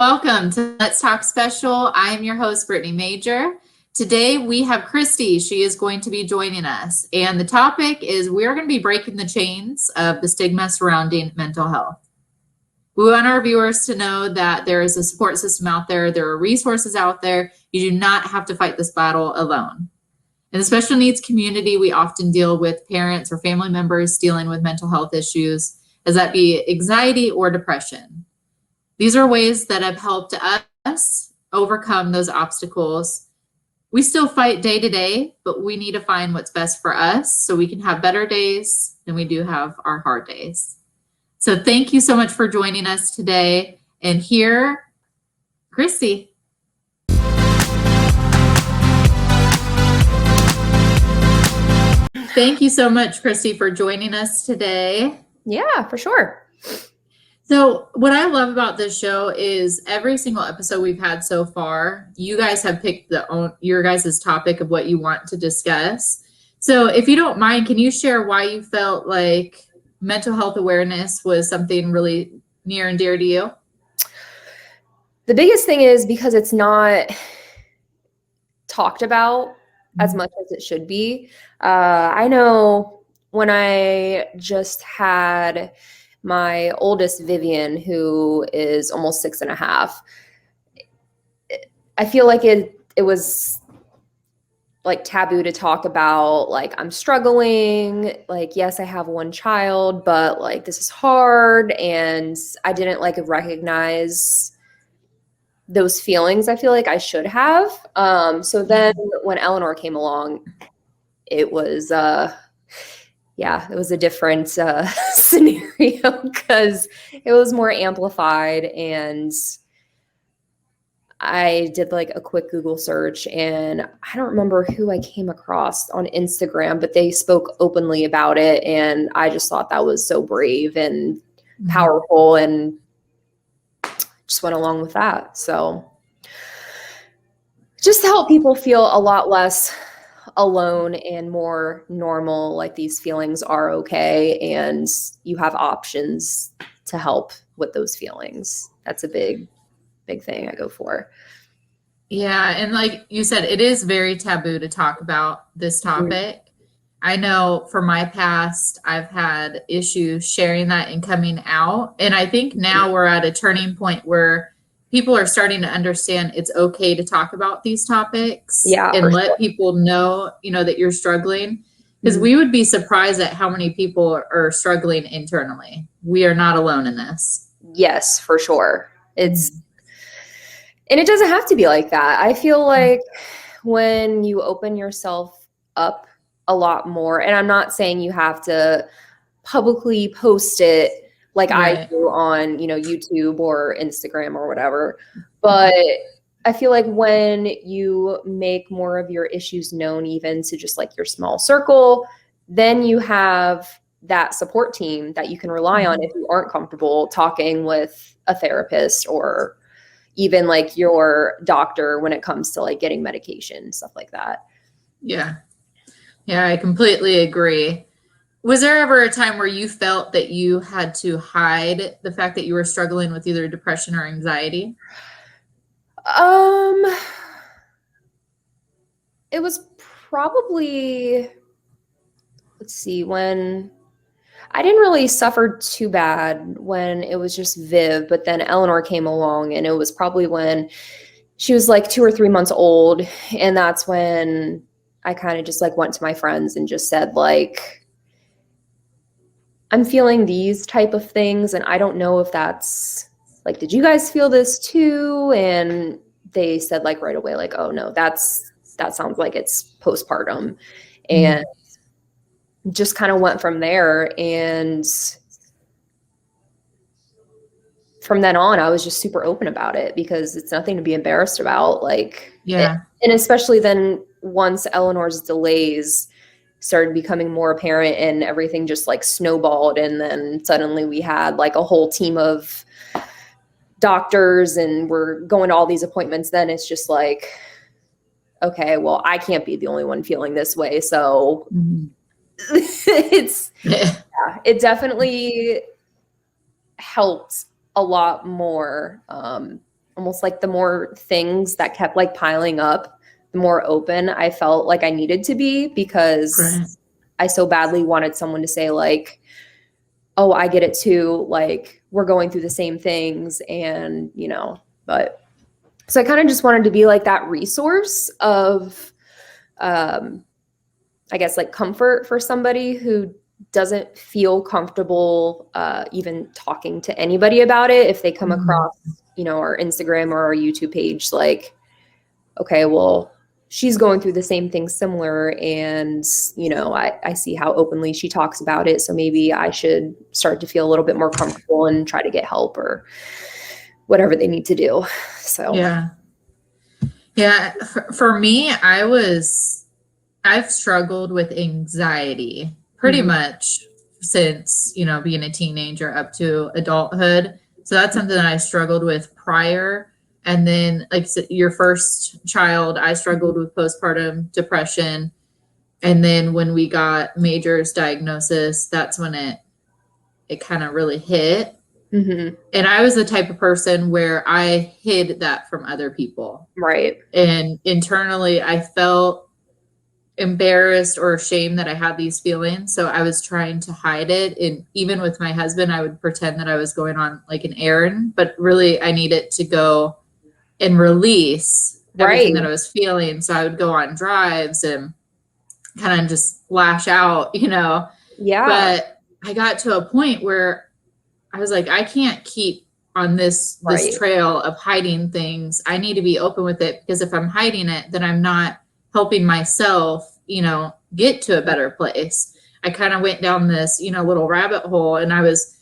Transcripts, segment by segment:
Welcome to Let's Talk Special. I am your host, Brittany Major. Today we have Christy. She is going to be joining us. And the topic is we're going to be breaking the chains of the stigma surrounding mental health. We want our viewers to know that there is a support system out there. There are resources out there. You do not have to fight this battle alone. In the special needs community, we often deal with parents or family members dealing with mental health issues, as that be anxiety or depression. These are ways that have helped us overcome those obstacles. We still fight day to day, but we need to find what's best for us so we can have better days than we do have our hard days. So thank you so much for joining us today. And here, Christy. Thank you so much, Christy, for joining us today. Yeah, for sure. So what I love about this show is every single episode we've had so far, you guys have picked your guys' topic of what you want to discuss. So if you don't mind, can you share why you felt like mental health awareness was something really near and dear to you? The biggest thing is because it's not talked about as much as it should be. I know when I just had my oldest, Vivian, who is almost 6.5, I feel like it was like taboo to talk about, like, I'm struggling, like, yes, I have one child, but like this is hard. And I didn't like recognize those feelings I feel like I should have. So then when Eleanor came along, it was it was a different scenario because it was more amplified. And I did like a quick Google search, and I don't remember who I came across on Instagram, but they spoke openly about it. And I just thought that was so brave and powerful, and just went along with that. So just to help people feel a lot less alone and more normal, like these feelings are okay and you have options to help with those feelings. That's a big thing I go for. Yeah, and like you said, it is very taboo to talk about this topic. I know for my past, I've had issues sharing that and coming out. And I think now we're at a turning point where people are starting to understand it's okay to talk about these topics and let people know, that you're struggling. Because we would be surprised at how many people are struggling internally. We are not alone in this. Yes, for sure. And it doesn't have to be like that. I feel like when you open yourself up a lot more, and I'm not saying you have to publicly post it like I do on, YouTube or Instagram or whatever. But I feel like when you make more of your issues known, even to just like your small circle, then you have that support team that you can rely on if you aren't comfortable talking with a therapist or even like your doctor when it comes to like getting medication, stuff like that. Yeah. Yeah, I completely agree. Was there ever a time where you felt that you had to hide the fact that you were struggling with either depression or anxiety? It was probably, when I didn't really suffer too bad when it was just Viv, but then Eleanor came along, and it was probably when she was like 2 or 3 months old. And that's when I kind of just like went to my friends and just said, like, I'm feeling these type of things, and I don't know if that's like, did you guys feel this too? And they said like right away, like, oh no, that sounds like it's postpartum. And just kind of went from there. And from then on, I was just super open about it because it's nothing to be embarrassed about. Like, and especially then once Eleanor's delays started becoming more apparent and everything just like snowballed. And then suddenly we had like a whole team of doctors and we're going to all these appointments. Then it's just like, okay, well, I can't be the only one feeling this way. So it definitely helped a lot more almost like the more things that kept like piling up, the more open I felt like I needed to be, because Right. I so badly wanted someone to say like, oh, I get it too. Like, we're going through the same things. And, but so I kind of just wanted to be like that resource of, I guess, like comfort for somebody who doesn't feel comfortable even talking to anybody about it. If they come across, our Instagram or our YouTube page, like, okay, well, she's going through the same thing similar. And, I see how openly she talks about it. So maybe I should start to feel a little bit more comfortable and try to get help or whatever they need to do. So, Yeah. Yeah. For me, I've struggled with anxiety pretty much since, being a teenager up to adulthood. So that's something that I struggled with prior. And then, like your first child, I struggled with postpartum depression. And then when we got Major's diagnosis, that's when it kind of really hit. And I was the type of person where I hid that from other people. Right. And internally, I felt embarrassed or ashamed that I had these feelings. So I was trying to hide it. And even with my husband, I would pretend that I was going on like an errand, but really I needed to go and release everything that I was feeling. So I would go on drives and kind of just lash out, Yeah. But I got to a point where I was like, I can't keep on this trail of hiding things. I need to be open with it, because if I'm hiding it, then I'm not helping myself, get to a better place. I kind of went down this, little rabbit hole, and I was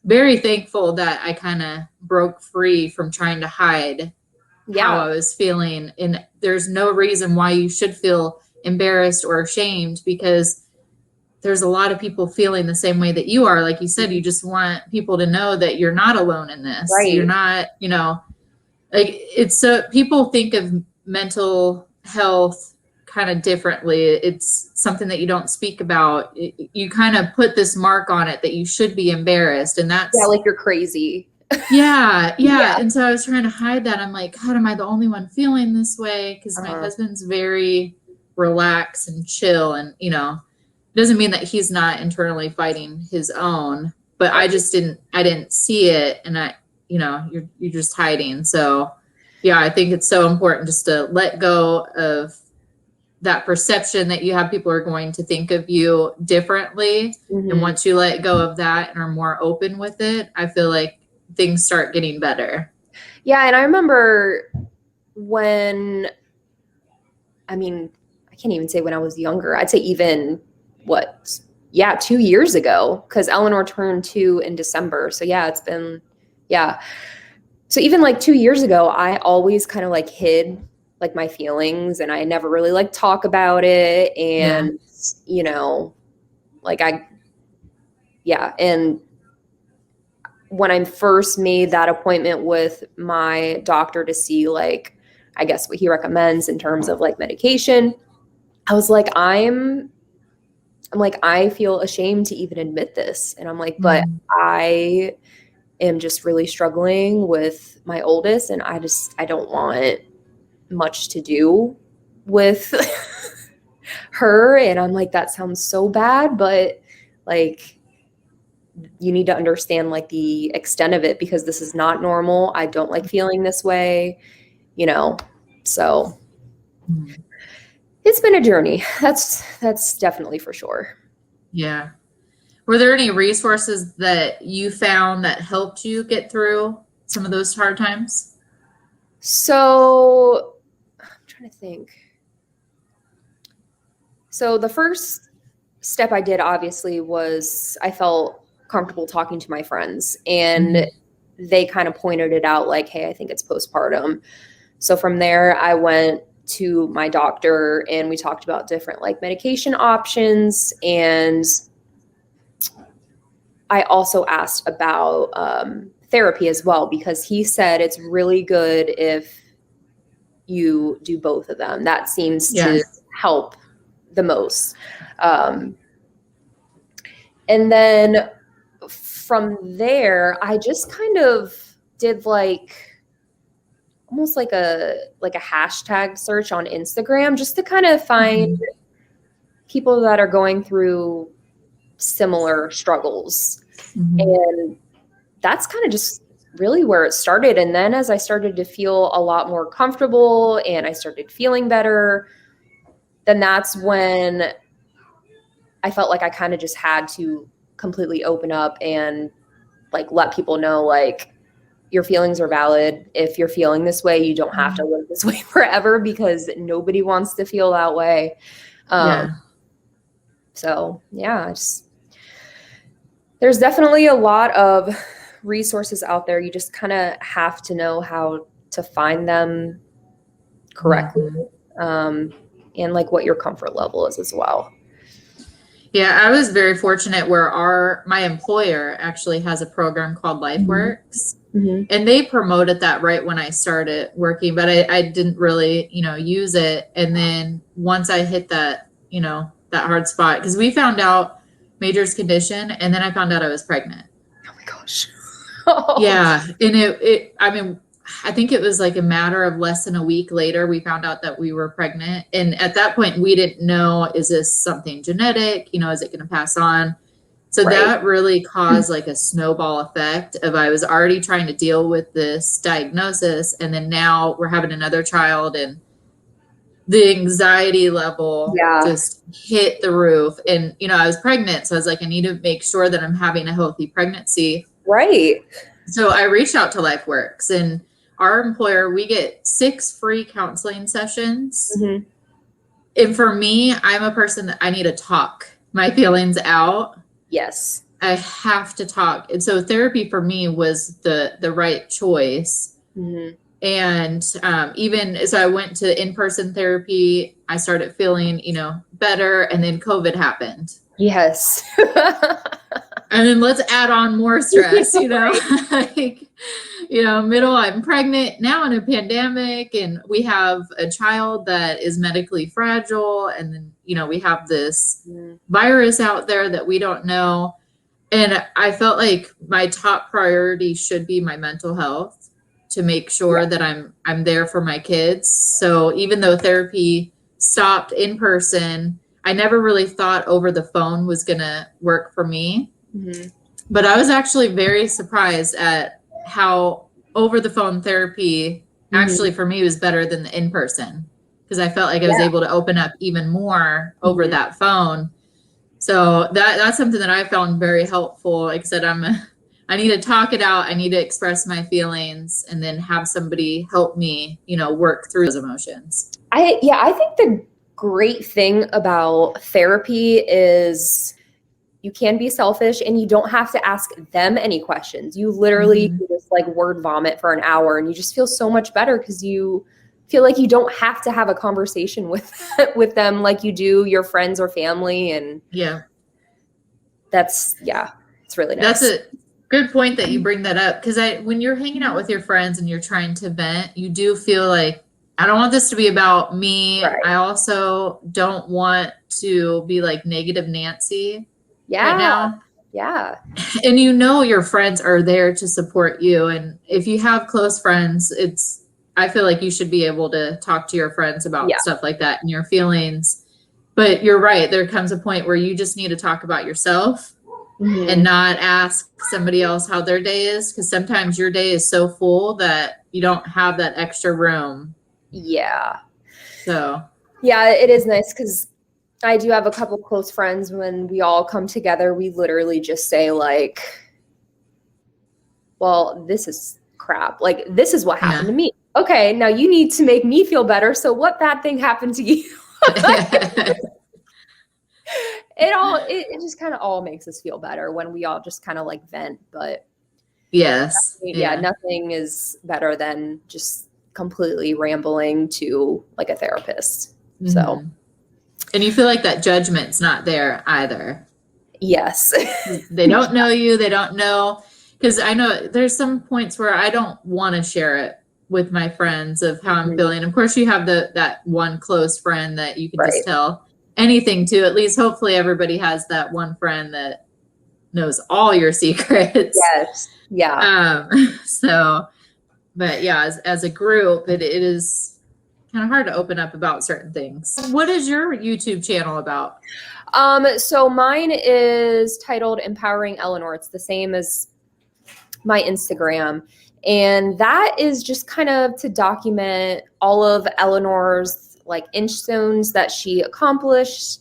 very thankful that I kind of broke free from trying to hide how I was feeling. And there's no reason why you should feel embarrassed or ashamed, because there's a lot of people feeling the same way that you are. Like you said, you just want people to know that you're not alone in this. You're not, like, it's so people think of mental health kind of differently. It's something that you don't speak about. You kind of put this mark on it that you should be embarrassed. And that's like you're crazy. Yeah. And so I was trying to hide that. I'm like, God, am I the only one feeling this way? Because my husband's very relaxed and chill, and doesn't mean that he's not internally fighting his own, but I didn't see it. And you're just hiding. So yeah, I think it's so important just to let go of that perception that you have people are going to think of you differently. And once you let go of that and are more open with it, I feel like things start getting better. Yeah. And I remember I can't even say when I was younger. I'd say even 2 years ago, because Eleanor turned 2 in December. So yeah, it's been, So even like 2 years ago, I always kind of like hid like my feelings, and I never really like talk about it. And, and when I first made that appointment with my doctor to see, like, I guess what he recommends in terms of like medication, I was like, I'm like, I feel ashamed to even admit this. And I'm like, but I am just really struggling with my oldest, and I don't want much to do with her. And I'm like, that sounds so bad, but like, you need to understand like the extent of it, because this is not normal. I don't like feeling this way, so it's been a journey. That's definitely for sure. Yeah. Were there any resources that you found that helped you get through some of those hard times? So I'm trying to think. So the first step I did, obviously, was I felt comfortable talking to my friends, and they kind of pointed it out like, hey, I think it's postpartum. So from there, I went to my doctor, and we talked about different like medication options. And I also asked about therapy as well, because he said it's really good if you do both of them. That seems to help the most. And then from there, I just kind of did like almost like a hashtag search on Instagram just to kind of find people that are going through similar struggles. And that's kind of just really where it started. And then as I started to feel a lot more comfortable and I started feeling better, then that's when I felt like I kind of just had to completely open up and like let people know, like, your feelings are valid. If you're feeling this way, you don't have to live this way forever, because nobody wants to feel that way. So yeah, there's definitely a lot of resources out there. You just kind of have to know how to find them correctly, and like what your comfort level is as well. Yeah, I was very fortunate where my employer actually has a program called LifeWorks, and they promoted that right when I started working, but I didn't really, use it. And then once I hit that, that hard spot, because we found out Major's condition, and then I found out I was pregnant. Oh my gosh. Yeah. And I think it was like a matter of less than a week later, we found out that we were pregnant. And at that point, we didn't know, is this something genetic? Is it going to pass on? So that really caused like a snowball effect of, I was already trying to deal with this diagnosis. And then now we're having another child, and the anxiety level just hit the roof. And, I was pregnant. So I was like, I need to make sure that I'm having a healthy pregnancy. Right. So I reached out to LifeWorks, and our employer, we get 6 free counseling sessions. And for me, I'm a person that I need to talk my feelings out. Yes. I have to talk. And so therapy for me was the right choice. And even so, I went to in-person therapy. I started feeling, better. And then COVID happened. Yes. And then let's add on more stress, like, I'm pregnant now in a pandemic, and we have a child that is medically fragile. And then, we have this virus out there that we don't know. And I felt like my top priority should be my mental health, to make sure that I'm there for my kids. So even though therapy stopped in person, I never really thought over the phone was going to work for me. But I was actually very surprised at how over the phone therapy actually for me was better than the in-person, because I felt like I was able to open up even more over that phone. So that's something that I found very helpful. Like I said, I need to talk it out. I need to express my feelings, and then have somebody help me, work through those emotions. I think the great thing about therapy is you can be selfish, and you don't have to ask them any questions. You literally just like word vomit for an hour, and you just feel so much better, because you feel like you don't have to have a conversation with them like you do your friends or family. And it's really nice. That's a good point that you bring that up, because when you're hanging out with your friends and you're trying to vent, you do feel like, I don't want this to be about me. Right. I also don't want to be like negative Nancy right now. Yeah. And your friends are there to support you. And if you have close friends, I feel like you should be able to talk to your friends about stuff like that and your feelings. But you're right. There comes a point where you just need to talk about yourself and not ask somebody else how their day is. Because sometimes your day is so full that you don't have that extra room. Yeah. So. Yeah, it is nice, because I do have a couple close friends. When we all come together, we literally just say like, well, this is crap. Like, this is what happened to me. Okay, now you need to make me feel better. So what bad thing happened to you? It just kind of all makes us feel better when we all just kind of like vent. But nothing is better than just completely rambling to like a therapist. So. And you feel like that judgment's not there either. Yes. They don't know you. They don't know. Because I know there's some points where I don't want to share it with my friends of how I'm feeling. Of course, you have that one close friend that you can just tell anything to. At least hopefully everybody has that one friend that knows all your secrets. Yes. Yeah. So But yeah, as a group, it is kind of hard to open up about certain things. What is your YouTube channel about? So mine is titled Empowering Eleanor. It's the same as my Instagram. And that is just kind of to document all of Eleanor's like inchstones that she accomplishes,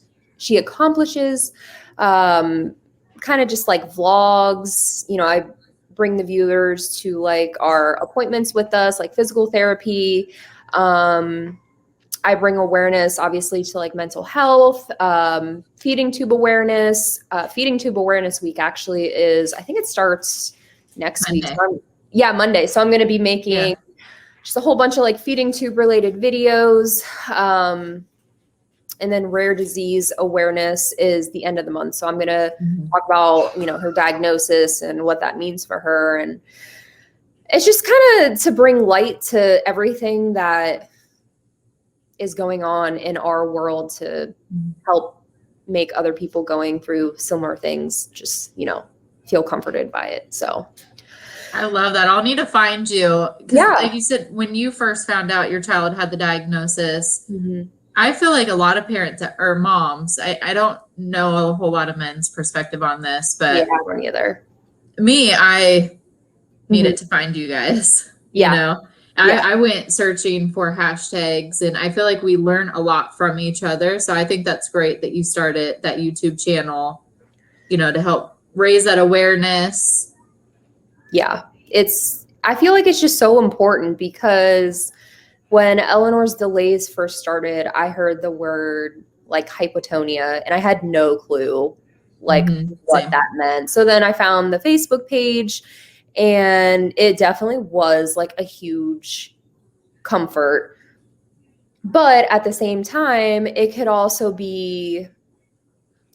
kind of just like vlogs. You know, I bring the viewers to like our appointments with us, like physical therapy. I bring awareness, obviously, to like mental health, feeding tube awareness. Feeding tube awareness week actually is, I think it starts next Monday. week. So Monday. So I'm going to be making just a whole bunch of like feeding tube related videos. And then rare disease awareness is the end of the month. So I'm going to talk about, you know, her diagnosis and what that means for her. And it's just kind of to bring light to everything that is going on in our world to help make other people going through similar things just, you know, feel comforted by it. So I love that. I'll need to find you. Yeah. Like you said, when you first found out your child had the diagnosis, I feel like a lot of parents or moms, I don't know a whole lot of men's perspective on this, but yeah, I don't either. I needed to find you guys. Yeah. You know, I went searching for hashtags, and I feel like we learn a lot from each other. So I think that's great that you started that YouTube channel, you know, to help raise that awareness. Yeah, I feel like it's just so important because when Eleanor's delays first started, I heard the word like hypotonia and I had no clue like what that meant. So then I found the Facebook page and it definitely was like a huge comfort. But at the same time, it could also be,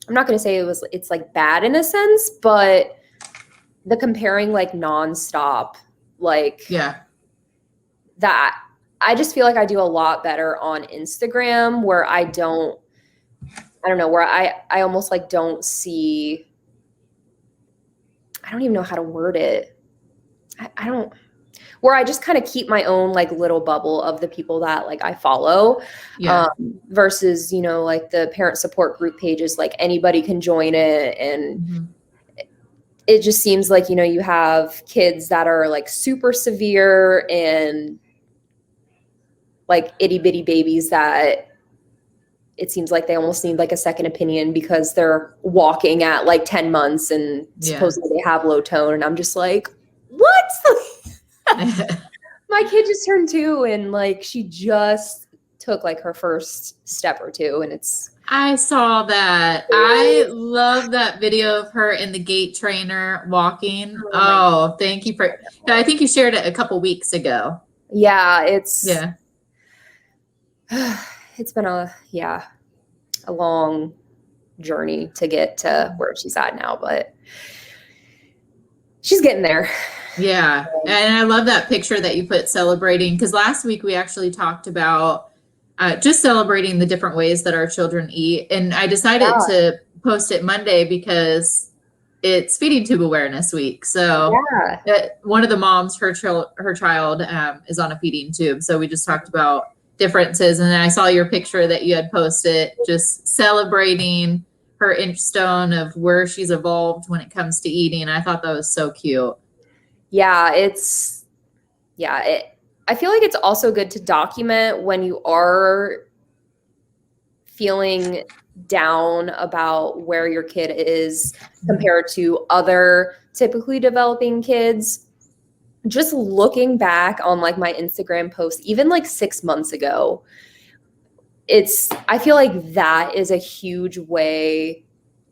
I'm not going to say it's like bad in a sense, but the comparing like nonstop, like that, I just feel like I do a lot better on Instagram where I don't know, where I almost like don't see, I don't even know how to word it. I don't, where I just kind of keep my own like little bubble of the people that like I follow versus, you know, like the parent support group pages, like anybody can join it. And it just seems like, you know, you have kids that are like super severe and like itty bitty babies that it seems like they almost need like a second opinion because they're walking at like 10 months and supposedly they have low tone. And I'm just like, what? My kid just turned 2 and like she just took like her first step or two and I saw that. I love that video of her in the gait trainer walking. Oh, thank you for, I think you shared it a couple weeks ago. Yeah, it's been a long journey to get to where she's at now, but she's getting there. Yeah. And I love that picture that you put celebrating, because last week we actually talked about just celebrating the different ways that our children eat. And I decided to post it Monday because it's feeding tube awareness week. So one of the moms, her child is on a feeding tube. So we just talked about differences. And then I saw your picture that you had posted just celebrating her inch stone of where she's evolved when it comes to eating. I thought that was so cute. Yeah, I feel like it's also good to document when you are feeling down about where your kid is compared to other typically developing kids. Just looking back on like my Instagram post, even like 6 months ago, I feel like that is a huge way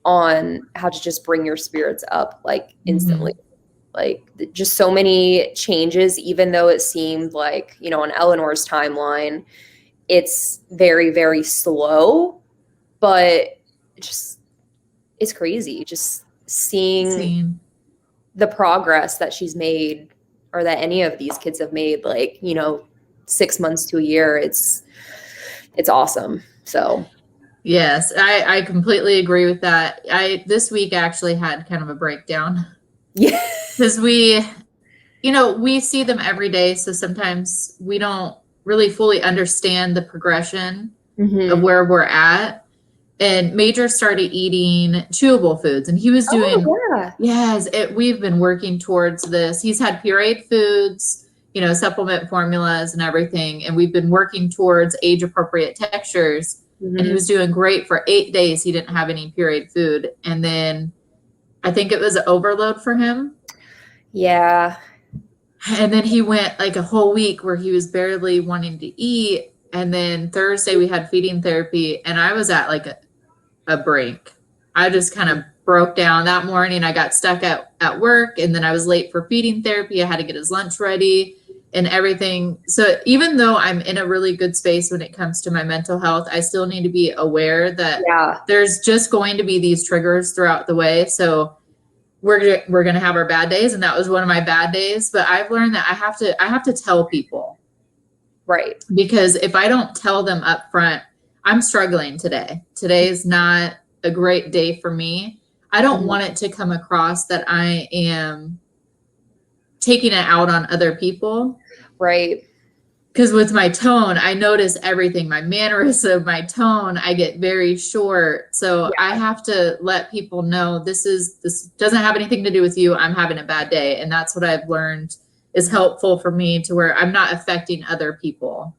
on how to just bring your spirits up like instantly. Like just so many changes, even though it seemed like, you know, on Eleanor's timeline, it's very, very slow, but it's crazy just seeing the progress that she's made or that any of these kids have made, like, you know, 6 months to a year. It's awesome. So yes, I completely agree with that. This week actually had kind of a breakdown. Yeah. Because we see them every day, so sometimes we don't really fully understand the progression of where we're at. And Major started eating chewable foods, and he was doing, we've been working towards this. He's had pureed foods, supplement formulas and everything. And we've been working towards age appropriate textures. And he was doing great for 8 days. He didn't have any pureed food. And then I think it was an overload for him. Yeah. And then he went like a whole week where he was barely wanting to eat. And then Thursday we had feeding therapy, and I was at like a break. I just kind of broke down that morning. I got stuck at work, and then I was late for feeding therapy. I had to get his lunch ready and everything. So even though I'm in a really good space when it comes to my mental health, I still need to be aware that there's just going to be these triggers throughout the way. So we're going to have our bad days, and that was one of my bad days. But I've learned that I have to tell people. Right. Because if I don't tell them up front, I'm struggling today. Today is not a great day for me. I don't want it to come across that I am taking it out on other people. Right. Because with my tone, I notice everything, my mannerism, my tone, I get very short. So I have to let people know this doesn't have anything to do with you. I'm having a bad day. And that's what I've learned is helpful for me to where I'm not affecting other people.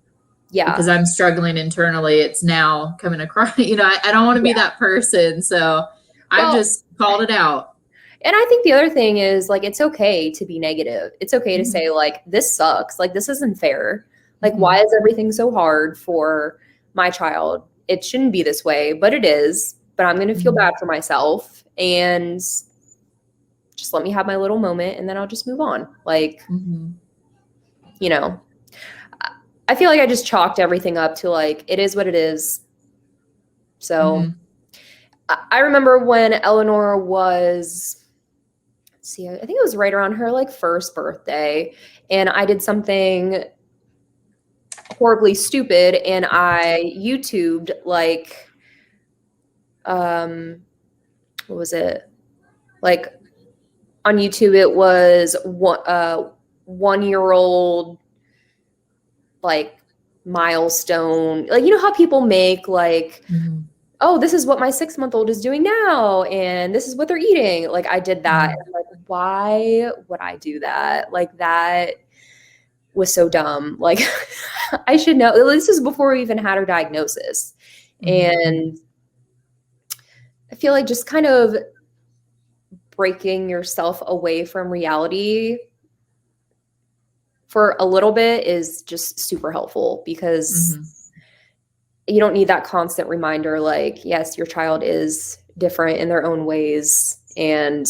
Yeah. Because I'm struggling internally. It's now coming across, I don't want to be that person. So I've just called it out. And I think the other thing is like, it's okay to be negative. It's okay to say like, this sucks. Like, this isn't fair. Like, why is everything so hard for my child? It shouldn't be this way, but it is. But I'm going to feel bad for myself, and just let me have my little moment, and then I'll just move on. Like, I feel like I just chalked everything up to like, it is what it is. So I remember when Eleanor was, I think it was right around her like first birthday, and I did something horribly stupid, and I YouTubed like, what was it? Like on YouTube, it was 1-year-old like milestone. Like, how people make like, oh, this is what my 6-month-old is doing now, and this is what they're eating. Like, I did that. And I'm like, why would I do that? Like, that was so dumb. Like, I should know. This is before we even had her diagnosis. And I feel like just kind of breaking yourself away from reality for a little bit is just super helpful, because you don't need that constant reminder. Like, yes, your child is different in their own ways, and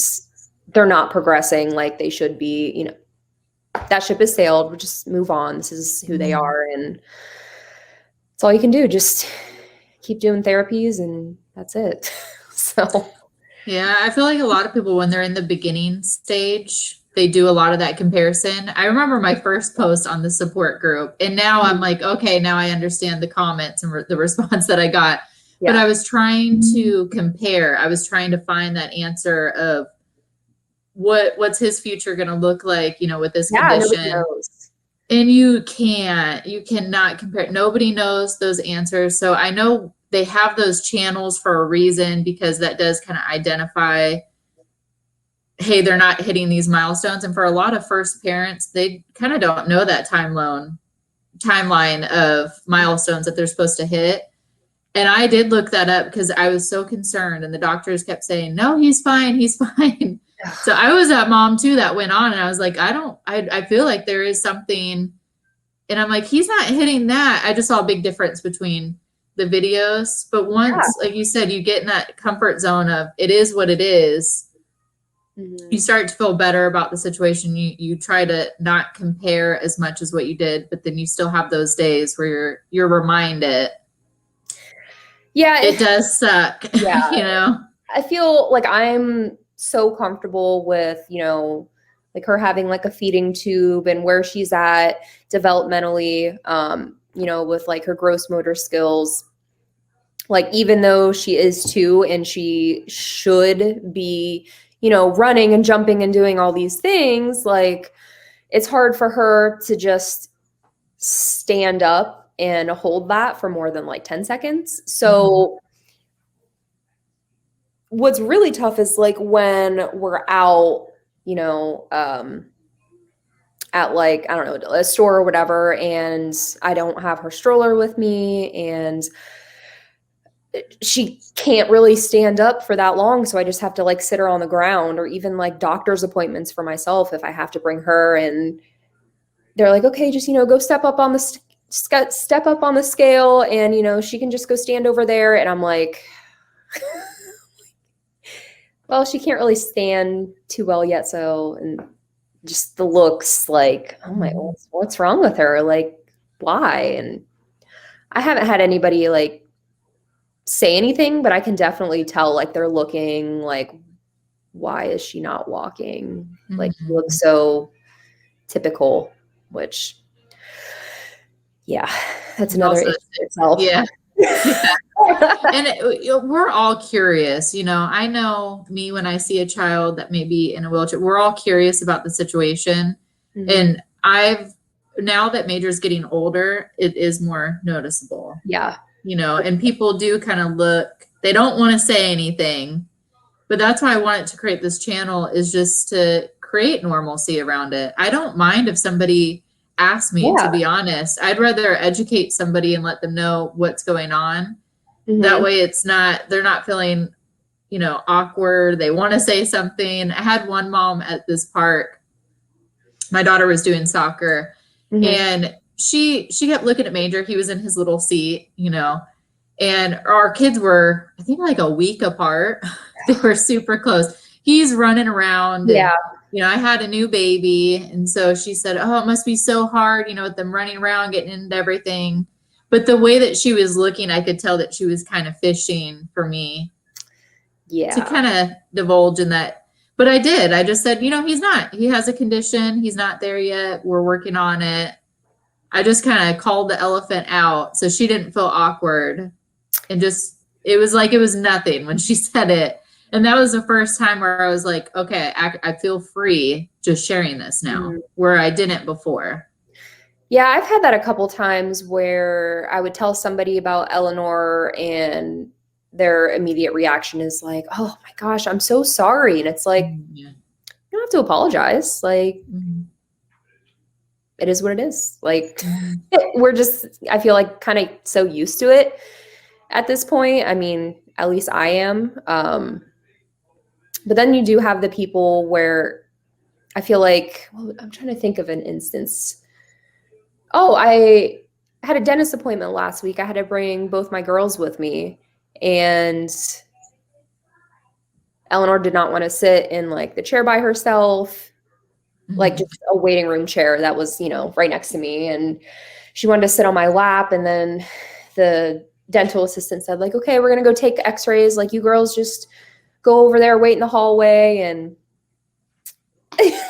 they're not progressing like they should be. That ship has sailed. We'll just move on. This is who they are. And it's all you can do. Just keep doing therapies, and that's it. So, yeah, I feel like a lot of people, when they're in the beginning stage, they do a lot of that comparison. I remember my first post on the support group, and now I'm like, okay, now I understand the comments and the response that I got. But I was trying to compare. I was trying to find that answer of what's his future going to look like, with this condition. Nobody knows. And you cannot compare. Nobody knows those answers. So I know they have those channels for a reason, because that does kind of identify, hey, they're not hitting these milestones. And for a lot of first parents, they kind of don't know that timeline of milestones that they're supposed to hit. And I did look that up because I was so concerned, and the doctors kept saying, no, he's fine. He's fine. So I was that mom too that went on, and I was like, I feel like there is something, and I'm like, he's not hitting that. I just saw a big difference between the videos. But once, like you said, you get in that comfort zone of it is what it is, you start to feel better about the situation. You try to not compare as much as what you did, but then you still have those days where you're reminded. Yeah, it does suck. Yeah. I feel like I'm so comfortable with, like her having like a feeding tube and where she's at developmentally, with like her gross motor skills. Like, even though she is 2 and she should be, running and jumping and doing all these things, like, it's hard for her to just stand up and hold that for more than like 10 seconds. So what's really tough is like when we're out, you know, at like, I don't know, a store or whatever, and I don't have her stroller with me and she can't really stand up for that long. So I just have to like sit her on the ground, or even like doctor's appointments for myself if I have to bring her, and they're like, okay, just, you know, go step up on the scale, and, you know, she can just go stand over there. And I'm like, well, she can't really stand too well yet. So, and just the looks like, oh my, what's wrong with her? Like, why? And I haven't had anybody like say anything, but I can definitely tell like they're looking like, why is she not walking? Like, she looks so typical, which, yeah, that's another issue itself. Yeah. And we're all curious, you know. I know me, when I see a child that may be in a wheelchair, we're all curious about the situation. And now that Major's getting older, it is more noticeable. Yeah. You know, and people do kind of look, they don't want to say anything, but that's why I wanted to create this channel, is just to create normalcy around it. I don't mind if somebody asks me, to be honest. I'd rather educate somebody and let them know what's going on. That way it's not, they're not feeling, you know, awkward. They want to say something. I had one mom at this park. My daughter was doing soccer, and she kept looking at Major. He was in his little seat, you know, and our kids were, I think, like a week apart. They were super close. He's running around. Yeah. And, you know, I had a new baby. And so she said, oh, it must be so hard, you know, with them running around, getting into everything. But the way that she was looking, I could tell that she was kind of fishing for me to kind of divulge in that. But I did. I just said, you know, he has a condition. He's not there yet. We're working on it. I just kind of called the elephant out so she didn't feel awkward. And just, it was like, it was nothing when she said it. And that was the first time where I was like, okay, I feel free just sharing this now, where I didn't before. Yeah, I've had that a couple times where I would tell somebody about Eleanor and their immediate reaction is like, oh my gosh, I'm so sorry. And it's like, you don't have to apologize. Like, it is what it is. Like, we're just, I feel like, kind of so used to it at this point. I mean, at least I am. But then you do have the people where I feel like, well, I'm trying to think of an instance. Oh, I had a dentist appointment last week. I had to bring both my girls with me, and Eleanor did not want to sit in like the chair by herself, like just a waiting room chair that was, you know, right next to me. And she wanted to sit on my lap. And then the dental assistant said like, okay, we're going to go take x-rays. Like, you girls just go over there, wait in the hallway. And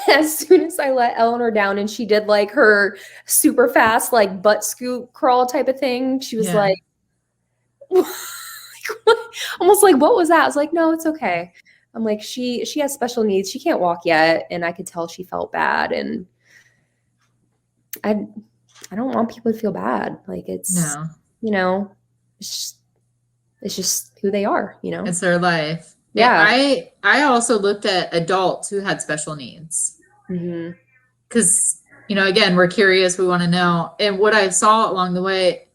as soon as I let Eleanor down and she did like her super fast, like butt scoot crawl type of thing, she was like, almost like, what was that? I was like, no, it's okay. I'm like, she has special needs. She can't walk yet. And I could tell she felt bad. And I don't want people to feel bad. Like, it's, you know, it's just who they are, you know? It's their life. Yeah. I also looked at adults who had special needs. Because, you know, again, we're curious. We want to know. And what I saw along the way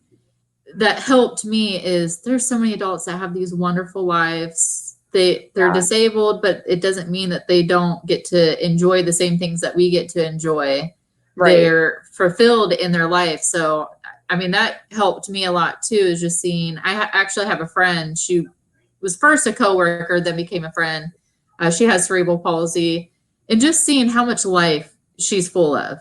that helped me is there's so many adults that have these wonderful lives. They're disabled, but it doesn't mean that they don't get to enjoy the same things that we get to enjoy. They're fulfilled in their life. So, I mean, that helped me a lot too, is just seeing, I actually have a friend. She was first a coworker, then became a friend. She has cerebral palsy, and just seeing how much life she's full of.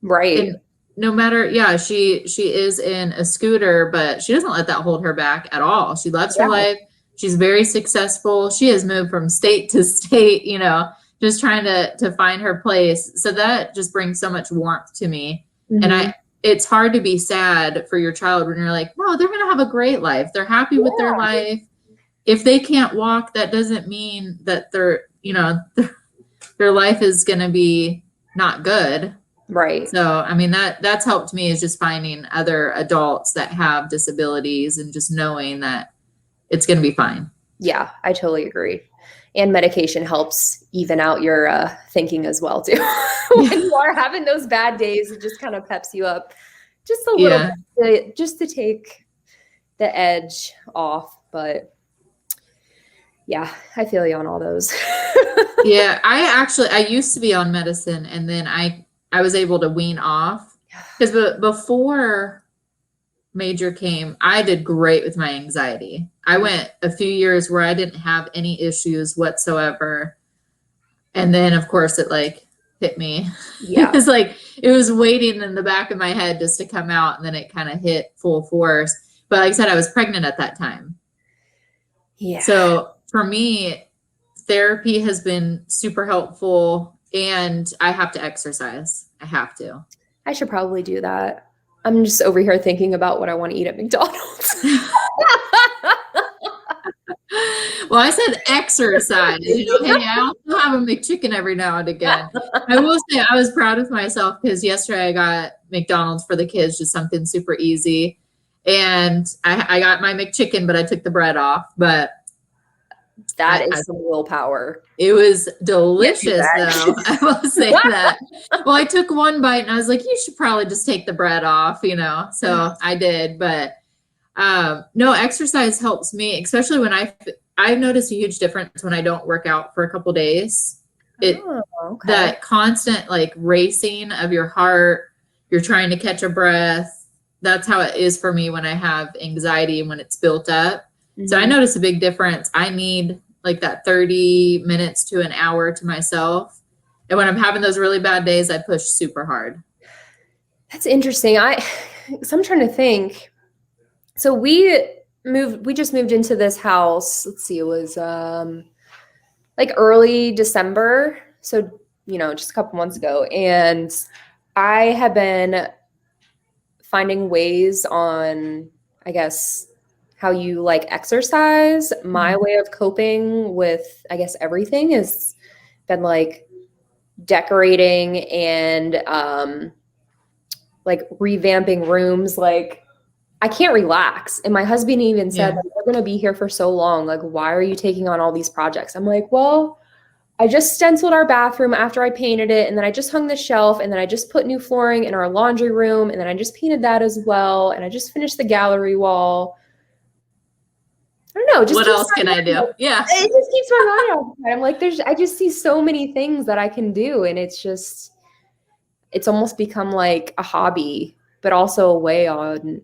And no matter, she is in a scooter, but she doesn't let that hold her back at all. She loves her life. She's very successful. She has moved from state to state, you know, just trying to find her place. So that just brings so much warmth to me. And it's hard to be sad for your child when you're like, no, they're going to have a great life. They're happy with their life. If they can't walk, that doesn't mean that they're, you know, their life is going to be not good. Right. So, I mean, that's helped me, is just finding other adults that have disabilities and just knowing that it's going to be fine. Yeah, I totally agree. And medication helps even out your thinking as well too. When you are having those bad days, it just kind of peps you up just a little bit, just to take the edge off. But yeah, I feel you on all those. Yeah, I used to be on medicine, and then I was able to wean off, because before Major came, I did great with my anxiety. I went a few years where I didn't have any issues whatsoever. And then of course it like hit me. Yeah. It's like it was waiting in the back of my head just to come out, and then it kind of hit full force. But like I said, I was pregnant at that time. Yeah. So for me, therapy has been super helpful, and I have to exercise. I have to. I should probably do that. I'm just over here thinking about what I want to eat at McDonald's. Well, I said exercise. Hey, I also have a McChicken every now and again. I will say I was proud of myself, because yesterday I got McDonald's for the kids, just something super easy. And I got my McChicken, but I took the bread off. But that is some willpower. It was delicious, though. I will say that. Well, I took one bite and I was like, you should probably just take the bread off, So I did. But no, exercise helps me, especially when I notice a huge difference when I don't work out for a couple days. That constant like racing of your heart, you're trying to catch a breath. That's how it is for me when I have anxiety and when it's built up. Mm-hmm. So I notice a big difference. I need like that 30 minutes to an hour to myself. And when I'm having those really bad days, I push super hard. That's interesting. So I'm trying to think. So we just moved into this house. Let's see, it was like early December. So, just a couple months ago. And I have been finding ways on, I guess, how you like exercise. My way of coping with, I guess, everything has been like decorating and like revamping rooms. Like I can't relax. And my husband even said, like, we're going to be here for so long. Like, why are you taking on all these projects? I'm like, well, I just stenciled our bathroom after I painted it. And then I just hung the shelf. And then I just put new flooring in our laundry room. And then I just painted that as well. And I just finished the gallery wall. I don't know. Just what else can I do? Yeah. It just keeps my mind occupied. I'm like, I just see so many things that I can do. And it's almost become like a hobby, but also a way on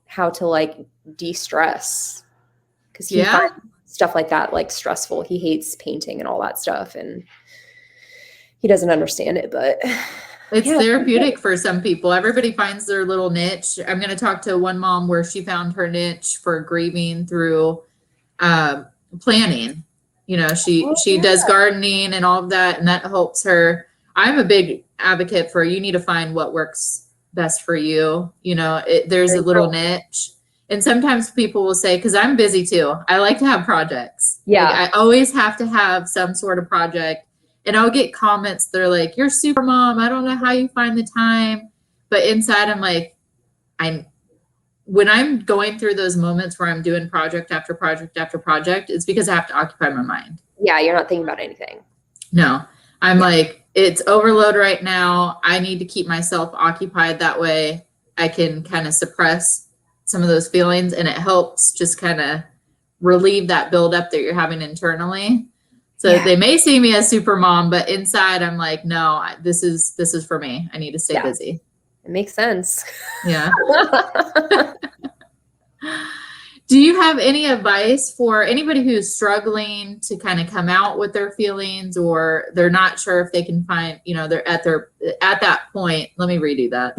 how to like de-stress. Because he finds stuff like that like stressful. He hates painting and all that stuff. And he doesn't understand it, but it's therapeutic for some people. Everybody finds their little niche. I'm going to talk to one mom where she found her niche for grieving through planning. She does gardening and all of that, and that helps her. I'm a big advocate for, you need to find what works best for you. There's a little niche. And sometimes people will say, because I'm busy too, I like to have projects. Yeah. Like, I always have to have some sort of project. And I'll get comments, they're like, you're super mom. I don't know how you find the time. But inside I'm like, when I'm going through those moments where I'm doing project after project after project, it's because I have to occupy my mind. Yeah, you're not thinking about anything. No, I'm like, it's overload right now. I need to keep myself occupied. That way I can kind of suppress some of those feelings, and it helps just kind of relieve that buildup that you're having internally. So they may see me as super mom, but inside I'm like, no, this is for me. I need to stay busy. It makes sense. Yeah. Do you have any advice for anybody who's struggling to kind of come out with their feelings, or they're not sure if they can find, they're at that point? Let me redo that.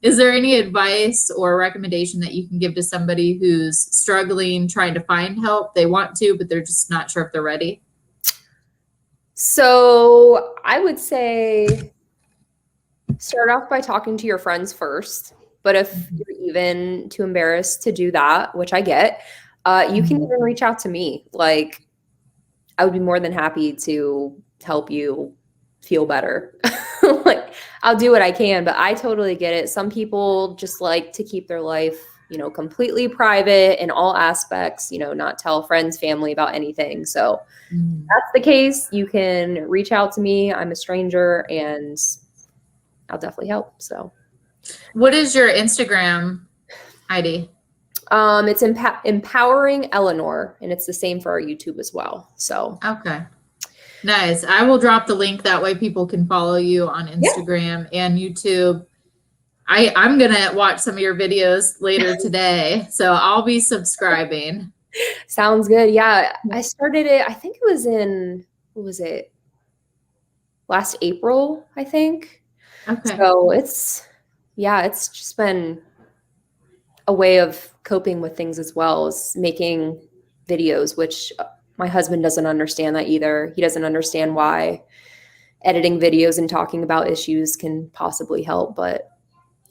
Is there any advice or recommendation that you can give to somebody who's struggling, trying to find help? They want to, but they're just not sure if they're ready. So I would say start off by talking to your friends first. But if you're even too embarrassed to do that, which I get, you can even reach out to me. Like, I would be more than happy to help you feel better. Like, I'll do what I can, but I totally get it. Some people just like to keep their life, completely private in all aspects, not tell friends, family about anything. So if that's the case, you can reach out to me. I'm a stranger and I'll definitely help. So what is your Instagram ID? It's Empowering Eleanor, and it's the same for our YouTube as well. So okay. Nice. I will drop the link. That way people can follow you on Instagram and YouTube. I'm going to watch some of your videos later today, so I'll be subscribing. Sounds good. Yeah. I started it, I think it was what was it? Last April, I think. Okay. So it's just been a way of coping with things as well as making videos, which my husband doesn't understand that either. He doesn't understand why editing videos and talking about issues can possibly help, but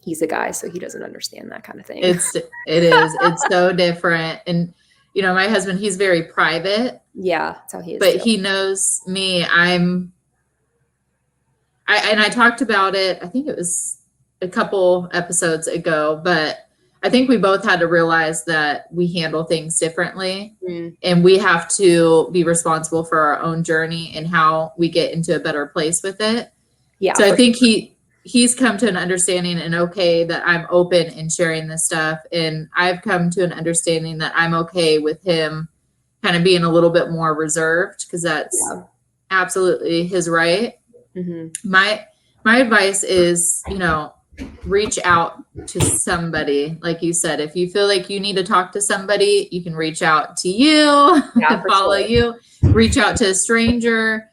he's a guy, so he doesn't understand that kind of thing. It is. It's so different. And, my husband, he's very private. Yeah, that's how he is. But too. he knows me. And I talked about it, I think it was a couple episodes ago, but I think we both had to realize that we handle things differently and we have to be responsible for our own journey and how we get into a better place with it. Yeah. So I think he's come to an understanding and okay that I'm open in sharing this stuff. And I've come to an understanding that I'm okay with him kind of being a little bit more reserved because that's absolutely his right. Mm-hmm. My advice is, reach out to somebody. Like you said, if you feel like you need to talk to somebody, you can reach out to you, follow you, reach out to a stranger.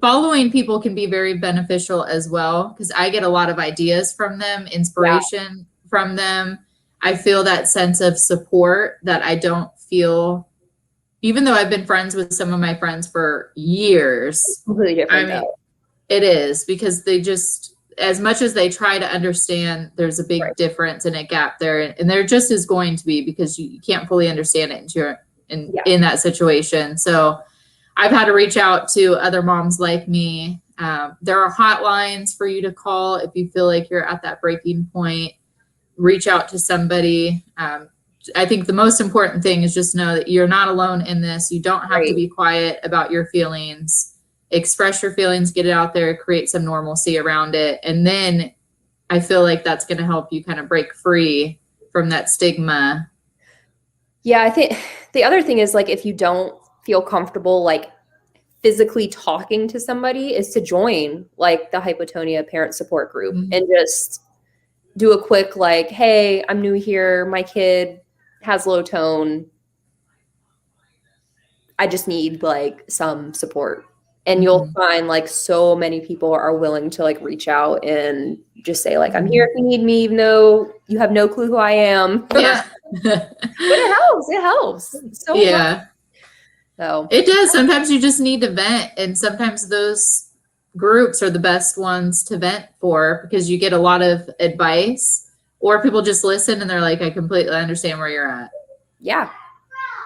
Following people can be very beneficial as well because I get a lot of ideas from them, inspiration from them. I feel that sense of support that I don't feel, even though I've been friends with some of my friends for years. Completely different. I mean, it is because they just, as much as they try to understand, there's a big difference and a gap there. And there just is going to be because you can't fully understand it until you're in that situation. So I've had to reach out to other moms like me. There are hotlines for you to call if you feel like you're at that breaking point. Reach out to somebody. I think the most important thing is just know that you're not alone in this. You don't have to be quiet about your feelings. Express your feelings, get it out there, create some normalcy around it. And then I feel like that's going to help you kind of break free from that stigma. Yeah, I think the other thing is like if you don't feel comfortable like physically talking to somebody is to join like the Hypotonia parent support group and just do a quick like, hey, I'm new here. My kid has low tone. I just need like some support. And you'll find like so many people are willing to like reach out and just say like, I'm here if you need me, even though you have no clue who I am. Yeah. But it helps. It helps. So much. So it does. Sometimes you just need to vent. And sometimes those groups are the best ones to vent for because you get a lot of advice or people just listen and they're like, I completely understand where you're at. Yeah,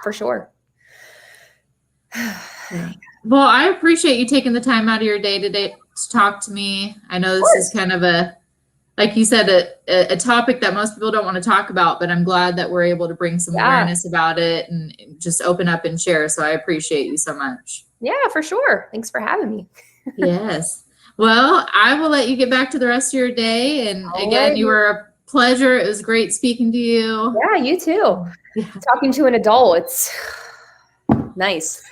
for sure. Well, I appreciate you taking the time out of your day today to talk to me. I know this is kind of like you said, a topic that most people don't want to talk about, but I'm glad that we're able to bring some awareness about it and just open up and share. So I appreciate you so much. Yeah, for sure. Thanks for having me. Yes. Well, I will let you get back to the rest of your day. And again, you were a pleasure. It was great speaking to you. Yeah, you too. Talking to an adult, it's nice.